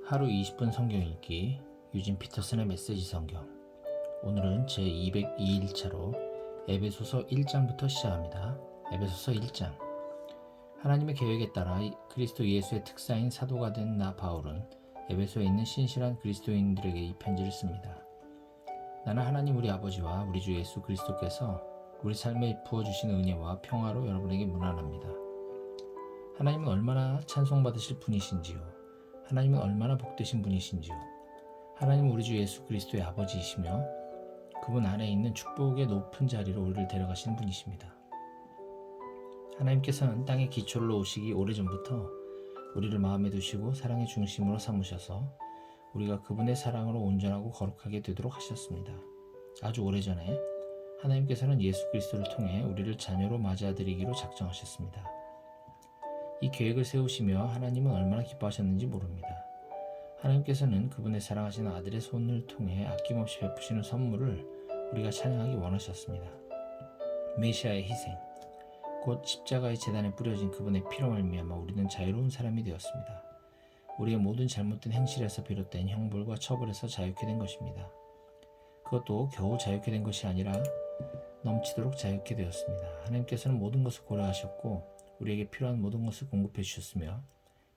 하루 20분 성경 읽기 유진 피터슨의 메시지 성경. 오늘은 제202일차로 에베소서 1장부터 시작합니다. 에베소서 1장. 하나님의 계획에 따라 그리스도 예수의 특사인 사도가 된 나 바울은 에베소에 있는 신실한 그리스도인들에게 이 편지를 씁니다. 나는 하나님 우리 아버지와 우리 주 예수 그리스도께서 우리 삶에 부어주신 은혜와 평화로 여러분에게 문안합니다. 하나님은 얼마나 찬송받으실 분이신지요. 하나님은 얼마나 복되신 분이신지요. 하나님은 우리 주 예수 그리스도의 아버지이시며 그분 안에 있는 축복의 높은 자리로 우리를 데려가신 분이십니다. 하나님께서는 땅에 기초를 놓으시기 오래전부터 우리를 마음에 두시고 사랑의 중심으로 삼으셔서 우리가 그분의 사랑으로 온전하고 거룩하게 되도록 하셨습니다. 아주 오래전에 하나님께서는 예수 그리스도를 통해 우리를 자녀로 맞아들이기로 작정하셨습니다. 이 계획을 세우시며 하나님은 얼마나 기뻐하셨는지 모릅니다. 하나님께서는 그분의 사랑하신 아들의 손을 통해 아낌없이 베푸시는 선물을 우리가 찬양하기 원하셨습니다. 메시아의 희생, 곧 십자가의 제단에 뿌려진 그분의 피로 말미암아 우리는 자유로운 사람이 되었습니다. 우리의 모든 잘못된 행실에서 비롯된 형벌과 처벌에서 자유케 된 것입니다. 그것도 겨우 자유케 된 것이 아니라 넘치도록 자유케 되었습니다. 하나님께서는 모든 것을 고려하셨고 우리에게 필요한 모든 것을 공급해 주셨으며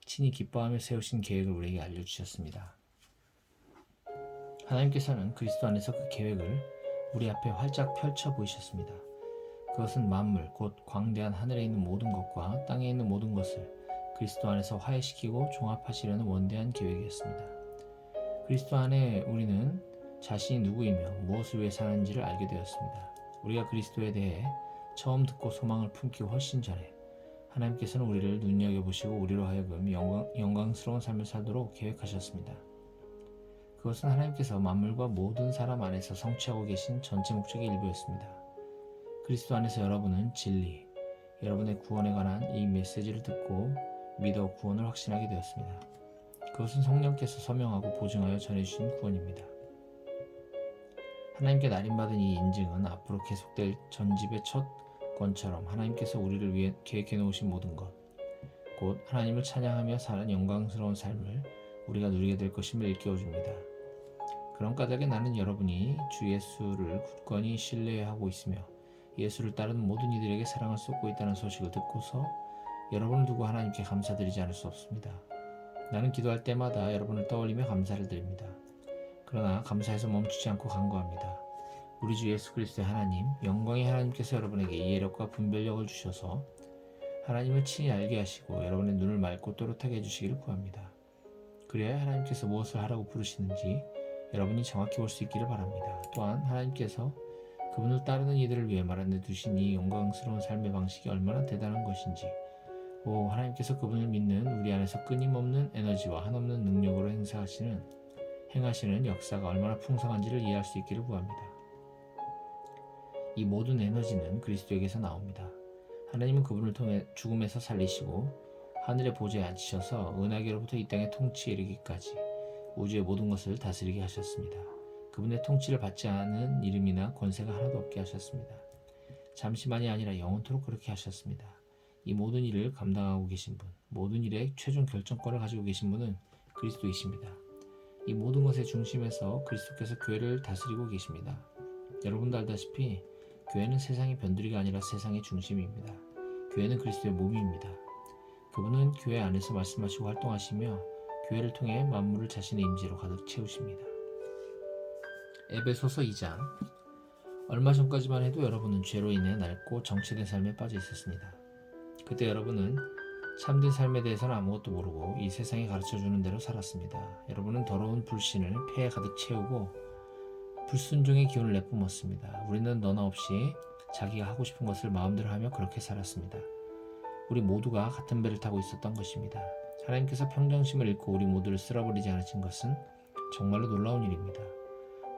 친히 기뻐하며 세우신 계획을 우리에게 알려주셨습니다. 하나님께서는 그리스도 안에서 그 계획을 우리 앞에 활짝 펼쳐 보이셨습니다. 그것은 만물, 곧 광대한 하늘에 있는 모든 것과 땅에 있는 모든 것을 그리스도 안에서 화해시키고 종합하시려는 원대한 계획이었습니다. 그리스도 안에 우리는 자신이 누구이며 무엇을 위해 사는지를 알게 되었습니다. 우리가 그리스도에 대해 처음 듣고 소망을 품기 훨씬 전에 하나님께서는 우리를 눈여겨보시고 우리로 하여금 영광스러운 삶을 살도록 계획하셨습니다. 그것은 하나님께서 만물과 모든 사람 안에서 성취하고 계신 전체 목적의 일부였습니다. 그리스도 안에서 여러분은 진리, 여러분의 구원에 관한 이 메시지를 듣고 믿어 구원을 확신하게 되었습니다. 그것은 성령께서 서명하고 보증하여 전해주신 구원입니다. 하나님께 날인받은 이 인증은 앞으로 계속될 전집의 첫 권처럼 하나님께서 우리를 위해 계획해 놓으신 모든 것, 곧 하나님을 찬양하며 사는 영광스러운 삶을 우리가 누리게 될 것임을 일깨워줍니다. 그런 까닭에 나는 여러분이 주 예수를 굳건히 신뢰하고 있으며 예수를 따르는 모든 이들에게 사랑을 쏟고 있다는 소식을 듣고서 여러분을 두고 하나님께 감사드리지 않을 수 없습니다. 나는 기도할 때마다 여러분을 떠올리며 감사를 드립니다. 그러나 감사해서 멈추지 않고 간구합니다. 우리 주 예수 그리스도의 하나님, 영광의 하나님께서 여러분에게 이해력과 분별력을 주셔서 하나님을 친히 알게 하시고 여러분의 눈을 맑고 또렷하게 해주시기를 구합니다. 그래야 하나님께서 무엇을 하라고 부르시는지 여러분이 정확히 볼 수 있기를 바랍니다. 또한 하나님께서 그분을 따르는 이들을 위해 마련해 두신 이 영광스러운 삶의 방식이 얼마나 대단한 것인지, 하나님께서 그분을 믿는 우리 안에서 끊임없는 에너지와 한없는 능력으로 행하시는 역사가 얼마나 풍성한지를 이해할 수 있기를 구합니다. 이 모든 에너지는 그리스도에게서 나옵니다. 하나님은 그분을 통해 죽음에서 살리시고 하늘의 보좌에 앉히셔서 은하계로부터 이 땅의 통치에 이르기까지 우주의 모든 것을 다스리게 하셨습니다. 그분의 통치를 받지 않은 이름이나 권세가 하나도 없게 하셨습니다. 잠시만이 아니라 영원토록 그렇게 하셨습니다. 이 모든 일을 감당하고 계신 분, 모든 일의 최종 결정권을 가지고 계신 분은 그리스도이십니다. 이 모든 것의 중심에서 그리스도께서 교회를 다스리고 계십니다. 여러분도 알다시피 교회는 세상의 변두리가 아니라 세상의 중심입니다. 교회는 그리스도의 몸입니다. 그분은 교회 안에서 말씀하시고 활동하시며 교회를 통해 만물을 자신의 임재로 가득 채우십니다. 에베소서 2장. 얼마 전까지만 해도 여러분은 죄로 인해 낡고 정체된 삶에 빠져 있었습니다. 그때 여러분은 참된 삶에 대해서는 아무것도 모르고 이 세상이 가르쳐주는 대로 살았습니다. 여러분은 더러운 불신을 폐에 가득 채우고 불순종의 기운을 내뿜었습니다. 우리는 너나 없이 자기가 하고 싶은 것을 마음대로 하며 그렇게 살았습니다. 우리 모두가 같은 배를 타고 있었던 것입니다. 하나님께서 평정심을 잃고 우리 모두를 쓸어버리지 않으신 것은 정말로 놀라운 일입니다.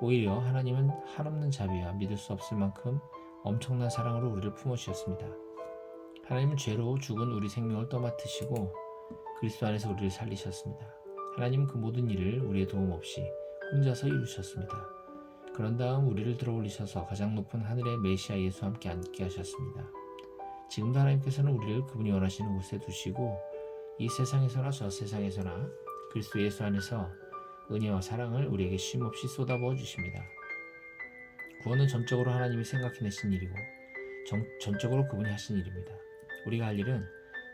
오히려 하나님은 한없는 자비와 믿을 수 없을 만큼 엄청난 사랑으로 우리를 품어주셨습니다. 하나님은 죄로 죽은 우리 생명을 떠맡으시고 그리스도 안에서 우리를 살리셨습니다. 하나님은 그 모든 일을 우리의 도움 없이 혼자서 이루셨습니다. 그런 다음 우리를 들어올리셔서 가장 높은 하늘의 메시아 예수와 함께 앉게 하셨습니다. 지금도 하나님께서는 우리를 그분이 원하시는 곳에 두시고 이 세상에서나 저 세상에서나 그리스도 예수 안에서 은혜와 사랑을 우리에게 쉼없이 쏟아부어 주십니다. 구원은 전적으로 하나님이 생각해내신 일이고 전적으로 그분이 하신 일입니다. 우리가 할 일은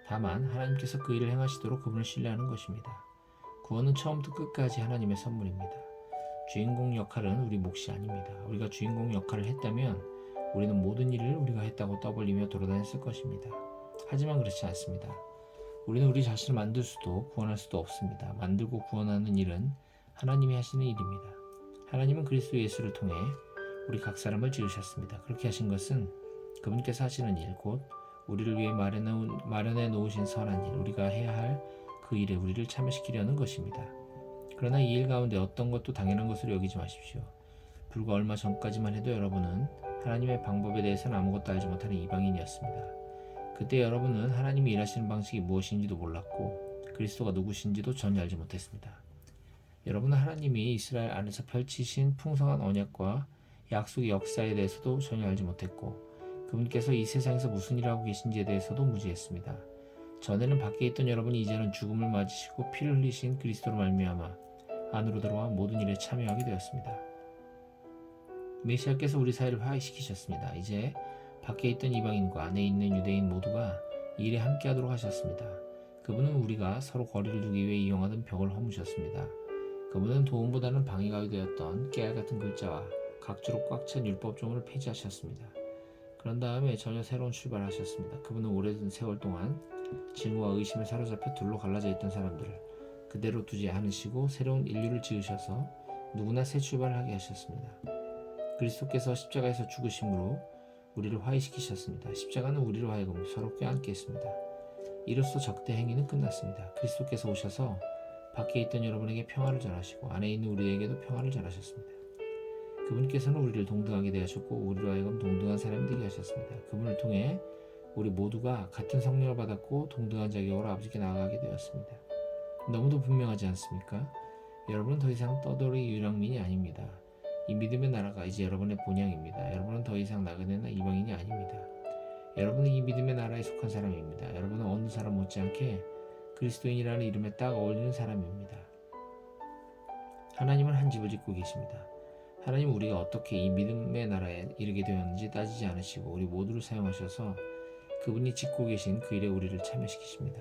다만 하나님께서 그 일을 행하시도록 그분을 신뢰하는 것입니다. 구원은 처음부터 끝까지 하나님의 선물입니다. 주인공 역할은 우리 몫이 아닙니다. 우리가 주인공 역할을 했다면 우리는 모든 일을 우리가 했다고 떠벌리며 돌아다녔을 것입니다. 하지만 그렇지 않습니다. 우리는 우리 자신을 만들 수도 구원할 수도 없습니다. 만들고 구원하는 일은 하나님이 하시는 일입니다. 하나님은 그리스도 예수를 통해 우리 각 사람을 지으셨습니다. 그렇게 하신 것은 그분께서 하시는 일, 곧 우리를 위해 마련해 놓으신 선한 일, 우리가 해야 할 그 일에 우리를 참여시키려는 것입니다. 그러나 이 일 가운데 어떤 것도 당연한 것으로 여기지 마십시오. 불과 얼마 전까지만 해도 여러분은 하나님의 방법에 대해서는 아무것도 알지 못하는 이방인이었습니다. 그때 여러분은 하나님이 일하시는 방식이 무엇인지도 몰랐고 그리스도가 누구신지도 전혀 알지 못했습니다. 여러분은 하나님이 이스라엘 안에서 펼치신 풍성한 언약과 약속의 역사에 대해서도 전혀 알지 못했고 그분께서 이 세상에서 무슨 일을 하고 계신지에 대해서도 무지했습니다. 전에는 밖에 있던 여러분이 이제는 죽음을 맞으시고 피를 흘리신 그리스도로 말미암아 안으로 들어와 모든 일에 참여하게 되었습니다. 메시아께서 우리 사이를 화해시키셨습니다. 이제 밖에 있던 이방인과 안에 있는 유대인 모두가 이 일에 함께하도록 하셨습니다. 그분은 우리가 서로 거리를 두기 위해 이용하던 벽을 허무셨습니다. 그분은 도움보다는 방해가 되었던 깨알같은 글자와 각주로 꽉 찬 율법조문을 폐지하셨습니다. 그런 다음에 전혀 새로운 출발을 하셨습니다. 그분은 오래된 세월 동안 증오와 의심에 사로잡혀 둘로 갈라져 있던 사람들을 그대로 두지 않으시고 새로운 인류를 지으셔서 누구나 새 출발을 하게 하셨습니다. 그리스도께서 십자가에서 죽으심으로 우리를 화해시키셨습니다. 십자가는 우리를 하여금 서로 껴안게 했습니다. 이로써 적대 행위는 끝났습니다. 그리스도께서 오셔서 밖에 있던 여러분에게 평화를 전하시고 안에 있는 우리에게도 평화를 전하셨습니다. 그분께서는 우리를 동등하게 대하셨고 우리로 하여금 동등한 사람이 되게 하셨습니다. 그분을 통해 우리 모두가 같은 성령을 받았고 동등한 자격으로 아버지께 나아가게 되었습니다. 너무도 분명하지 않습니까? 여러분은 더 이상 떠돌이 유랑민이 아닙니다. 이 믿음의 나라가 이제 여러분의 본향입니다. 여러분은 더 이상 나그네나 이방인이 아닙니다. 여러분은 이 믿음의 나라에 속한 사람입니다. 여러분은 어느 사람 못지않게 그리스도인이라는 이름에 딱 어울리는 사람입니다. 하나님은 한 집을 짓고 계십니다. 하나님은 우리가 어떻게 이 믿음의 나라에 이르게 되었는지 따지지 않으시고 우리 모두를 사용하셔서 그분이 짓고 계신 그 일에 우리를 참여시키십니다.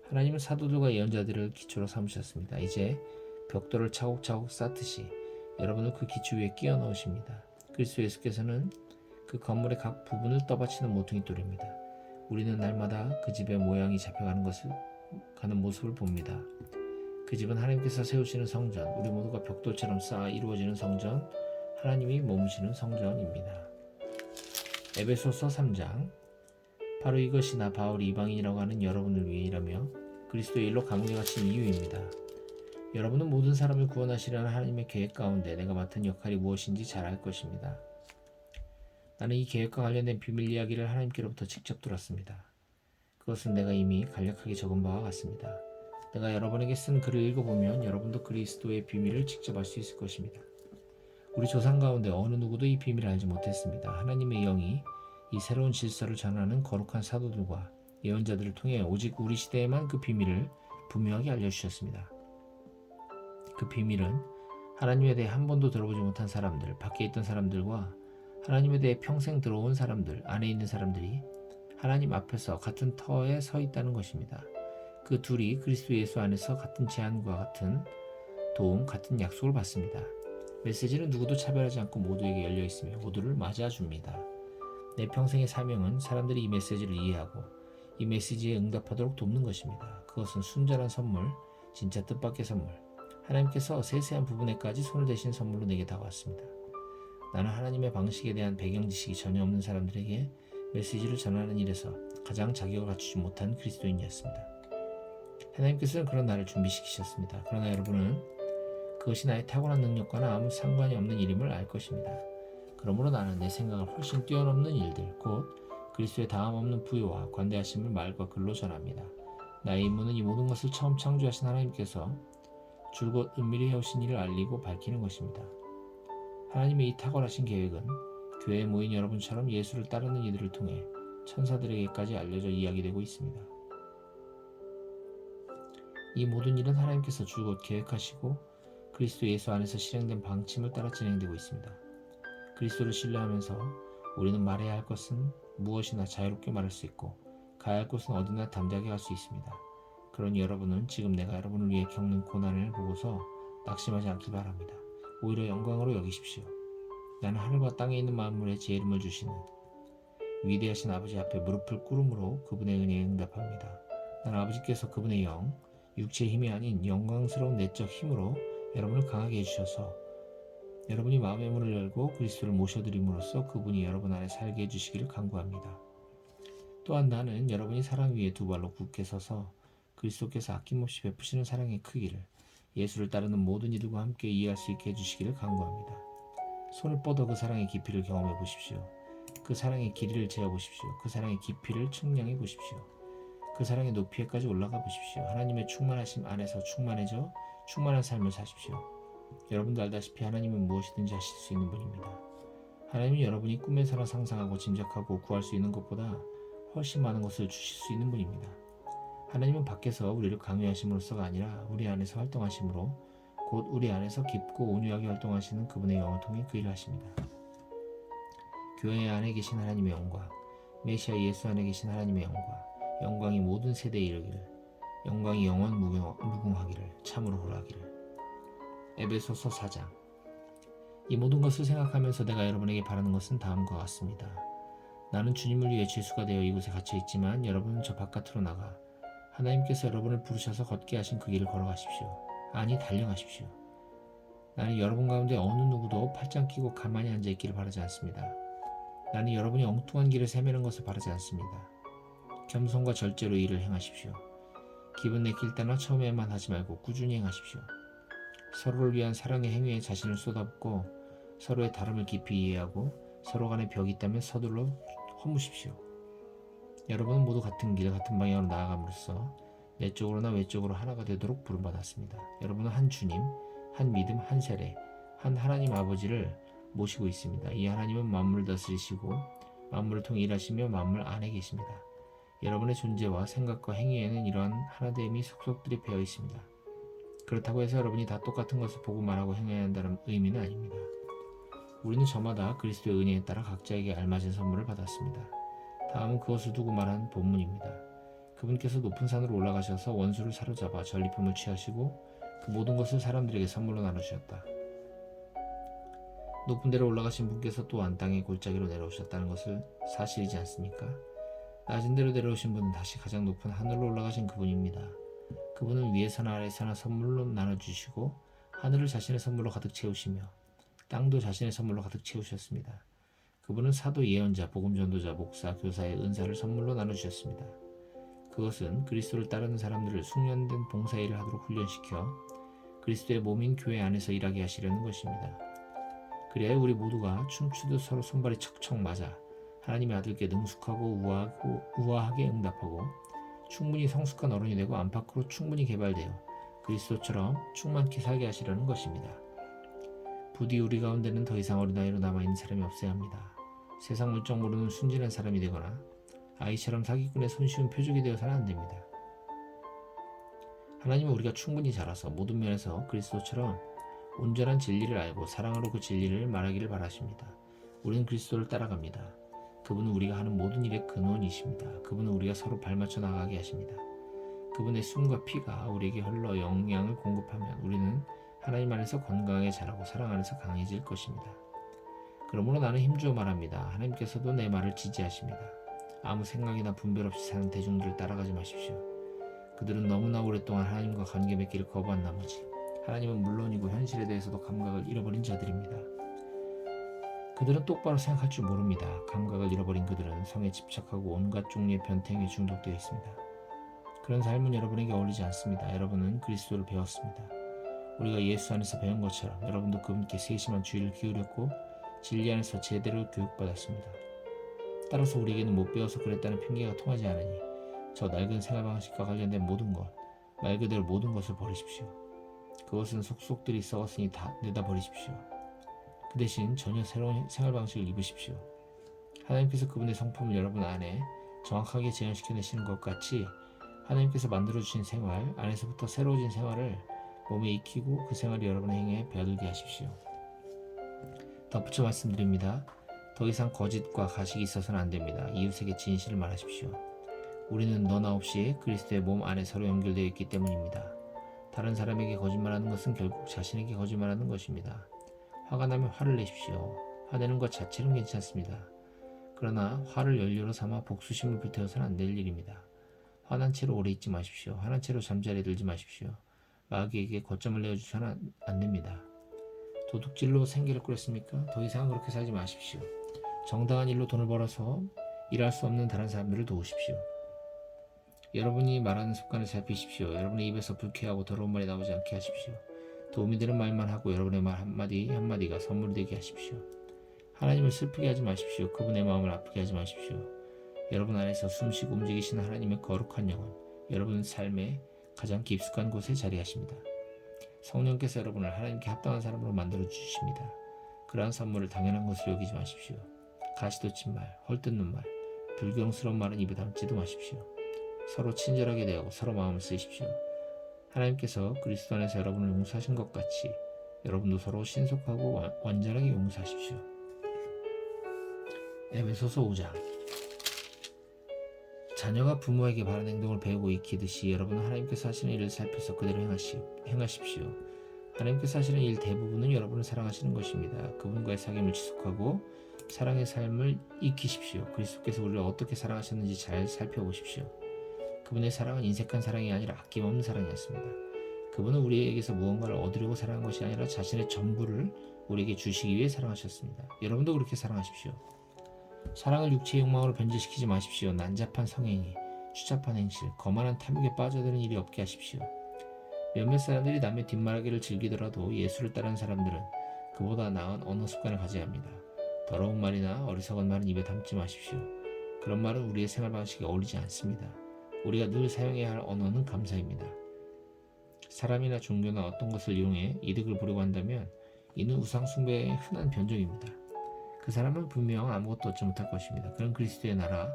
하나님은 사도들과 예언자들을 기초로 삼으셨습니다. 이제 벽돌을 차곡차곡 쌓듯이 여러분을 그 기초 위에 끼워 넣으십니다. 그리스도 예수께서는 그 건물의 각 부분을 떠받치는 모퉁이돌입니다. 우리는 날마다 그 집의 모양이 잡혀가는 모습을 봅니다. 그 집은 하나님께서 세우시는 성전, 우리 모두가 벽돌처럼 쌓아 이루어지는 성전, 하나님이 머무시는 성전입니다. 에베소서 3장. 바로 이것이 나 바울이 이방인이라고 하는 여러분을 위해 일하며 그리스도의 일로 감옥에 갇힌 이유입니다. 여러분은 모든 사람을 구원하시려는 하나님의 계획 가운데 내가 맡은 역할이 무엇인지 잘 알 것입니다. 나는 이 계획과 관련된 비밀 이야기를 하나님께로부터 직접 들었습니다. 그것은 내가 이미 간략하게 적은 바와 같습니다. 내가 여러분에게 쓴 글을 읽어보면 여러분도 그리스도의 비밀을 직접 알 수 있을 것입니다. 우리 조상 가운데 어느 누구도 이 비밀을 알지 못했습니다. 하나님의 영이 이 새로운 질서를 전하는 거룩한 사도들과 예언자들을 통해 오직 우리 시대에만 그 비밀을 분명하게 알려주셨습니다. 그 비밀은 하나님에 대해 한 번도 들어보지 못한 사람들, 밖에 있던 사람들과 하나님에 대해 평생 들어온 사람들, 안에 있는 사람들이 하나님 앞에서 같은 터에 서 있다는 것입니다. 그 둘이 그리스도 예수 안에서 같은 제안과 같은 도움, 같은 약속을 받습니다. 메시지는 누구도 차별하지 않고 모두에게 열려 있으며 모두를 맞아줍니다. 내 평생의 사명은 사람들이 이 메시지를 이해하고 이 메시지에 응답하도록 돕는 것입니다. 그것은 순전한 선물, 진짜 뜻밖의 선물, 하나님께서 세세한 부분에까지 손을 대신 선물로 내게 다가왔습니다. 나는 하나님의 방식에 대한 배경 지식이 전혀 없는 사람들에게 메시지를 전하는 일에서 가장 자격을 갖추지 못한 그리스도인이었습니다. 하나님께서는 그런 나를 준비시키셨습니다. 그러나 여러분은 그것이 나의 타고난 능력과는 아무 상관이 없는 일임을 알 것입니다. 그러므로 나는 내 생각을 훨씬 뛰어넘는 일들, 곧 그리스도의 다함없는 부요와 관대하심을 말과 글로 전합니다. 나의 임무는 이 모든 것을 처음 창조하신 하나님께서 줄곧 은밀히 해오신 일을 알리고 밝히는 것입니다. 하나님의 이 탁월하신 계획은 교회에 모인 여러분처럼 예수를 따르는 이들을 통해 천사들에게까지 알려져 이야기되고 있습니다. 이 모든 일은 하나님께서 줄곧 계획하시고 그리스도 예수 안에서 실행된 방침을 따라 진행되고 있습니다. 그리스도를 신뢰하면서 우리는 말해야 할 것은 무엇이나 자유롭게 말할 수 있고 가야 할 곳은 어디나 담대하게 갈 수 있습니다. 그러니 여러분은 지금 내가 여러분을 위해 겪는 고난을 보고서 낙심하지 않길 바랍니다. 오히려 영광으로 여기십시오. 나는 하늘과 땅에 있는 만물에 제 이름을 주시는 위대하신 아버지 앞에 무릎을 꿇음으로 그분의 은혜에 응답합니다. 나는 아버지께서 그분의 영, 육체의 힘이 아닌 영광스러운 내적 힘으로 여러분을 강하게 해주셔서 여러분이 마음의 문을 열고 그리스도를 모셔드림으로써 그분이 여러분 안에 살게 해주시기를 간구합니다. 또한 나는 여러분이 사랑 위에 두 발로 굳게 서서 그리스도께서 아낌없이 베푸시는 사랑의 크기를 예수를 따르는 모든 이들과 함께 이해할 수 있게 해주시기를 간구합니다. 손을 뻗어 그 사랑의 깊이를 경험해 보십시오. 그 사랑의 길이를 재어보십시오. 그 사랑의 깊이를 측량해 보십시오. 그 사랑의 높이에까지 올라가 보십시오. 하나님의 충만하심 안에서 충만해져 충만한 삶을 사십시오. 여러분도 알다시피 하나님은 무엇이든지 하실 수 있는 분입니다. 하나님은 여러분이 꿈에서나 상상하고 짐작하고 구할 수 있는 것보다 훨씬 많은 것을 주실 수 있는 분입니다. 하나님은 밖에서 우리를 강요하심으로써가 아니라 우리 안에서 활동하심으로 곧 우리 안에서 깊고 온유하게 활동하시는 그분의 영을 통해 그 일을 하십니다. 교회 안에 계신 하나님의 영광, 메시아 예수 안에 계신 하나님의 영광, 영광이 모든 세대에 이르기를, 영광이 영원 무궁하기를, 참으로 그러하기를. 에베소서 4장. 이 모든 것을 생각하면서 내가 여러분에게 바라는 것은 다음과 같습니다. 나는 주님을 위해 죄수가 되어 이곳에 갇혀 있지만 여러분은 저 바깥으로 나가 하나님께서 여러분을 부르셔서 걷게 하신 그 길을 걸어가십시오. 아니 달려가십시오. 나는 여러분 가운데 어느 누구도 팔짱 끼고 가만히 앉아있기를 바라지 않습니다. 나는 여러분이 엉뚱한 길을 헤매는 것을 바라지 않습니다. 겸손과 절제로 일을 행하십시오. 기분 내킬 때나 처음에만 하지 말고 꾸준히 행하십시오. 서로를 위한 사랑의 행위에 자신을 쏟아붓고 서로의 다름을 깊이 이해하고 서로 간에 벽이 있다면 서둘러 허무십시오. 여러분은 모두 같은 길, 같은 방향으로 나아감으로써 내적으로나 외적으로 하나가 되도록 부름받았습니다. 여러분은 한 주님, 한 믿음, 한 세례, 한 하나님 아버지를 모시고 있습니다. 이 하나님은 만물을 다스리시고 만물을 통해 일하시며 만물 안에 계십니다. 여러분의 존재와 생각과 행위에는 이러한 하나됨이 속속들이 배어 있습니다. 그렇다고 해서 여러분이 다 똑같은 것을 보고 말하고 행해야 한다는 의미는 아닙니다. 우리는 저마다 그리스도의 은혜에 따라 각자에게 알맞은 선물을 받았습니다. 다음은 그것을 두고 말한 본문입니다. 그분께서 높은 산으로 올라가셔서 원수를 사로잡아 전리품을 취하시고 그 모든 것을 사람들에게 선물로 나눠주셨다. 높은 데로 올라가신 분께서 또한 땅의 골짜기로 내려오셨다는 것을 사실이지 않습니까? 낮은 데로 내려오신 분은 다시 가장 높은 하늘로 올라가신 그분입니다. 그분은 위에서나 아래서나 선물로 나눠주시고 하늘을 자신의 선물로 가득 채우시며 땅도 자신의 선물로 가득 채우셨습니다. 그분은 사도, 예언자, 복음전도자, 목사, 교사의 은사를 선물로 나눠주셨습니다. 그것은 그리스도를 따르는 사람들을 숙련된 봉사일을 하도록 훈련시켜 그리스도의 몸인 교회 안에서 일하게 하시려는 것입니다. 그래야 우리 모두가 춤추듯 서로 손발이 척척 맞아 하나님의 아들께 능숙하고 우아하게 응답하고 충분히 성숙한 어른이 되고 안팎으로 충분히 개발되어 그리스도처럼 충만케 살게 하시려는 것입니다. 부디 우리 가운데는 더 이상 어린아이로 남아있는 사람이 없어야 합니다. 세상 물정 모르는 순진한 사람이 되거나 아이처럼 사기꾼의 손쉬운 표적이 되어서는 안 됩니다. 하나님은 우리가 충분히 자라서 모든 면에서 그리스도처럼 온전한 진리를 알고 사랑으로 그 진리를 말하기를 바라십니다. 우리는 그리스도를 따라갑니다. 그분은 우리가 하는 모든 일의 근원이십니다. 그분은 우리가 서로 발맞춰 나가게 하십니다. 그분의 숨과 피가 우리에게 흘러 영양을 공급하면 우리는 하나님 안에서 건강하게 자라고 사랑 안에서 강해질 것입니다. 그러므로 나는 힘주어 말합니다. 하나님께서도 내 말을 지지하십니다. 아무 생각이나 분별 없이 사는 대중들을 따라가지 마십시오. 그들은 너무나 오랫동안 하나님과 관계 맺기를 거부한 나머지 하나님은 물론이고 현실에 대해서도 감각을 잃어버린 자들입니다. 그들은 똑바로 생각할 줄 모릅니다. 감각을 잃어버린 그들은 성에 집착하고 온갖 종류의 변태행위에 중독되어 있습니다. 그런 삶은 여러분에게 어울리지 않습니다. 여러분은 그리스도를 배웠습니다. 우리가 예수 안에서 배운 것처럼 여러분도 그분께 세심한 주의를 기울였고 진리 안에서 제대로 교육받았습니다. 따라서 우리에게는 못 배워서 그랬다는 핑계가 통하지 않으니 저 낡은 생활 방식과 관련된 모든 것, 말 그대로 모든 것을 버리십시오. 그것은 속속들이 썩었으니 다 내다버리십시오. 그 대신 전혀 새로운 생활 방식을 입으십시오. 하나님께서 그분의 성품을 여러분 안에 정확하게 재현시켜내시는 것 같이 하나님께서 만들어주신 생활 안에서부터 새로워진 생활을 몸에 익히고 그 생활이 여러분의 행위에 배어들게 하십시오. 덧붙여 말씀드립니다. 더 이상 거짓과 가식이 있어서는 안 됩니다. 이웃에게 진실을 말하십시오. 우리는 너나 없이 그리스도의 몸 안에 서로 연결되어 있기 때문입니다. 다른 사람에게 거짓말하는 것은 결국 자신에게 거짓말하는 것입니다. 화가 나면 화를 내십시오. 화내는 것 자체는 괜찮습니다. 그러나 화를 연료로 삼아 복수심을 불태워서는 안 될 일입니다. 화난 채로 오래 있지 마십시오. 화난 채로 잠자리에 들지 마십시오. 마귀에게 거점을 내어주셔는 안 됩니다. 도둑질로 생계를 꾸렸습니까? 더 이상 그렇게 살지 마십시오. 정당한 일로 돈을 벌어서 일할 수 없는 다른 사람들을 도우십시오. 여러분이 말하는 습관을 살피십시오. 여러분의 입에서 불쾌하고 더러운 말이 나오지 않게 하십시오. 도움이 되는 말만 하고 여러분의 말 한마디 한마디가 선물이 되게 하십시오. 하나님을 슬프게 하지 마십시오. 그분의 마음을 아프게 하지 마십시오. 여러분 안에서 숨쉬고 움직이시는 하나님의 거룩한 영혼, 여러분 삶의 가장 깊숙한 곳에 자리하십니다. 성령께서 여러분을 하나님께 합당한 사람으로 만들어 주십니다. 그러한 선물을 당연한 것으로 여기지 마십시오. 가시돋친 말, 헐뜯는 말, 불경스러운 말은 입에 담지도 마십시오. 서로 친절하게 대하고 서로 마음을 쓰십시오. 하나님께서 그리스도 안에서 여러분을 용서하신 것 같이 여러분도 서로 신속하고 완전하게 용서하십시오. 에베소서 5장. 자녀가 부모에게 바른 행동을 배우고 익히듯이 여러분은 하나님께서 하시는 일을 살펴서 그대로 행하십시오. 하나님께서 하시는 일 대부분은 여러분을 사랑하시는 것입니다. 그분과의 사귐을 지속하고 사랑의 삶을 익히십시오. 그리스도께서 우리를 어떻게 사랑하셨는지 잘 살펴보십시오. 그분의 사랑은 인색한 사랑이 아니라 아낌없는 사랑이었습니다. 그분은 우리에게서 무언가를 얻으려고 사랑한 것이 아니라 자신의 전부를 우리에게 주시기 위해 사랑하셨습니다. 여러분도 그렇게 사랑하십시오. 사랑을 육체의 욕망으로 변질시키지 마십시오. 난잡한 성행위, 추잡한 행실, 거만한 탐욕에 빠져드는 일이 없게 하십시오. 몇몇 사람들이 남의 뒷말하기를 즐기더라도 예수를 따르는 사람들은 그보다 나은 언어 습관을 가져야 합니다. 더러운 말이나 어리석은 말은 입에 담지 마십시오. 그런 말은 우리의 생활 방식에 어울리지 않습니다. 우리가 늘 사용해야 할 언어는 감사입니다. 사람이나 종교나 어떤 것을 이용해 이득을 보려고 한다면 이는 우상숭배의 흔한 변종입니다. 그 사람은 분명 아무것도 얻지 못할 것입니다. 그는 그리스도의 나라,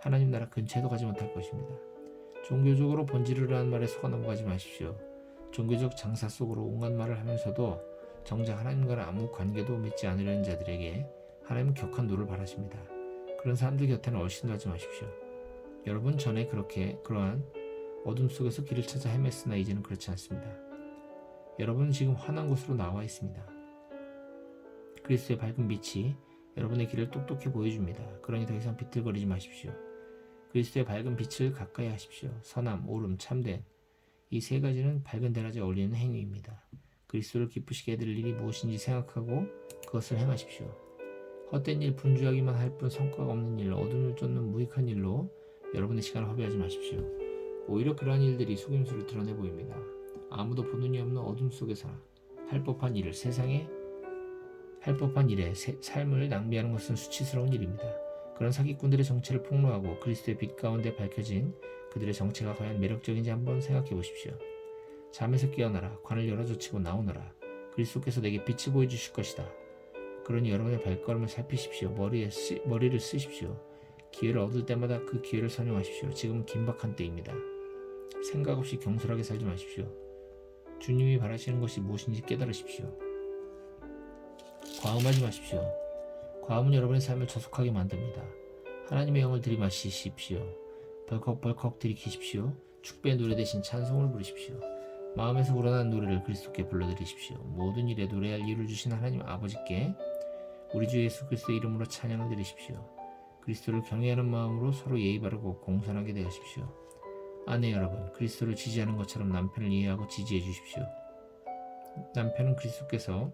하나님 나라 근처에도 가지 못할 것입니다. 종교적으로 번지르르한 말에 속아 넘어가지 마십시오. 종교적 장사 속으로 온갖 말을 하면서도 정작 하나님과는 아무 관계도 맺지 않으려는 자들에게 하나님은 격한 노를 바라십니다. 그런 사람들 곁에는 얼씬도 하지 마십시오. 여러분 전에 그러한 어둠 속에서 길을 찾아 헤맸으나 이제는 그렇지 않습니다. 여러분은 지금 환한 곳으로 나와 있습니다. 그리스도의 밝은 빛이 여러분의 길을 똑똑히 보여줍니다. 그러니 더 이상 비틀거리지 마십시오. 그리스도의 밝은 빛을 가까이 하십시오. 선함, 옳음, 참된 이 세 가지는 밝은 대낮에 어울리는 행위입니다. 그리스도를 기쁘시게 해드릴 일이 무엇인지 생각하고 그것을 행하십시오. 헛된 일, 분주하기만 할 뿐 성과가 없는 일, 어둠을 쫓는 무익한 일로 여러분의 시간을 허비하지 마십시오. 오히려 그러한 일들이 속임수를 드러내 보입니다. 아무도 보는 이 없는 어둠 속에서 할 법한 일에 삶을 낭비하는 것은 수치스러운 일입니다. 그런 사기꾼들의 정체를 폭로하고 그리스도의 빛 가운데 밝혀진 그들의 정체가 과연 매력적인지 한번 생각해 보십시오. 잠에서 깨어나라. 관을 열어젖히고 나오너라. 그리스도께서 내게 빛을 보여주실 것이다. 그러니 여러분의 발걸음을 살피십시오. 머리를 쓰십시오. 기회를 얻을 때마다 그 기회를 선용하십시오. 지금은 긴박한 때입니다. 생각 없이 경솔하게 살지 마십시오. 주님이 바라시는 것이 무엇인지 깨달으십시오. 과음하지 마십시오. 과음은 여러분의 삶을 저속하게 만듭니다. 하나님의 영을 들이마시십시오. 벌컥벌컥 들이키십시오. 축배의 노래 대신 찬송을 부르십시오. 마음에서 우러난 노래를 그리스도께 불러드리십시오. 모든 일에 노래할 이유를 주신 하나님 아버지께 우리 주 예수 그리스도의 이름으로 찬양을 드리십시오. 그리스도를 경외하는 마음으로 서로 예의 바르고 공손하게 대하십시오. 아내 여러분, 그리스도를 지지하는 것처럼 남편을 이해하고 지지해 주십시오. 남편은 그리스도께서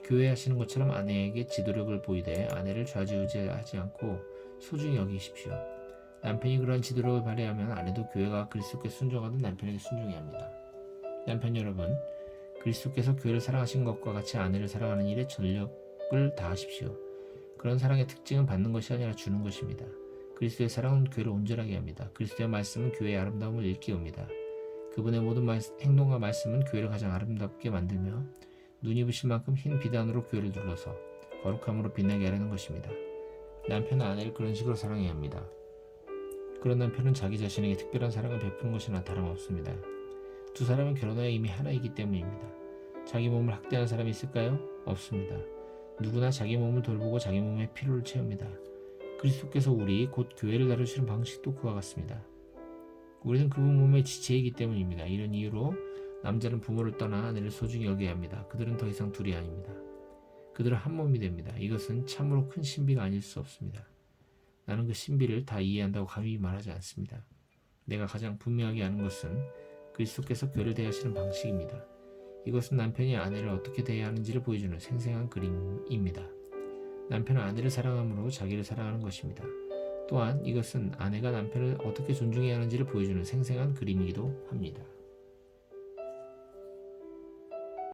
교회하시는 것처럼 아내에게 지도력을 보이되 아내를 좌지우지하지 않고 소중히 여기십시오. 남편이 그러한 지도력을 발휘하면 아내도 교회가 그리스도께 순종하듯 남편에게 순종해야 합니다. 남편 여러분, 그리스도께서 교회를 사랑하신 것과 같이 아내를 사랑하는 일에 전력을 다하십시오. 그런 사랑의 특징은 받는 것이 아니라 주는 것입니다. 그리스도의 사랑은 교회를 온전하게 합니다. 그리스도의 말씀은 교회의 아름다움을 일깨웁니다. 그분의 모든 행동과 말씀은 교회를 가장 아름답게 만들며 눈이 부실 만큼 흰 비단으로 교회를 둘러서 거룩함으로 빛나게 하려는 것입니다. 남편은 아내를 그런 식으로 사랑해야 합니다. 그런 남편은 자기 자신에게 특별한 사랑을 베푸는 것이나 다름없습니다. 두 사람은 결혼하여 이미 하나이기 때문입니다. 자기 몸을 학대하는 사람이 있을까요? 없습니다. 누구나 자기 몸을 돌보고 자기 몸의 필요를 채웁니다. 그리스도께서 우리 곧 교회를 다루시는 방식도 그와 같습니다. 우리는 그분 몸의 지체이기 때문입니다. 이런 이유로 남자는 부모를 떠나 아내를 소중히 여겨야 합니다. 그들은 더 이상 둘이 아닙니다. 그들은 한 몸이 됩니다. 이것은 참으로 큰 신비가 아닐 수 없습니다. 나는 그 신비를 다 이해한다고 감히 말하지 않습니다. 내가 가장 분명하게 아는 것은 그리스도께서 교회를 대하시는 방식입니다. 이것은 남편이 아내를 어떻게 대해야 하는지를 보여주는 생생한 그림입니다. 남편은 아내를 사랑함으로 자기를 사랑하는 것입니다. 또한 이것은 아내가 남편을 어떻게 존중해야 하는지를 보여주는 생생한 그림이기도 합니다.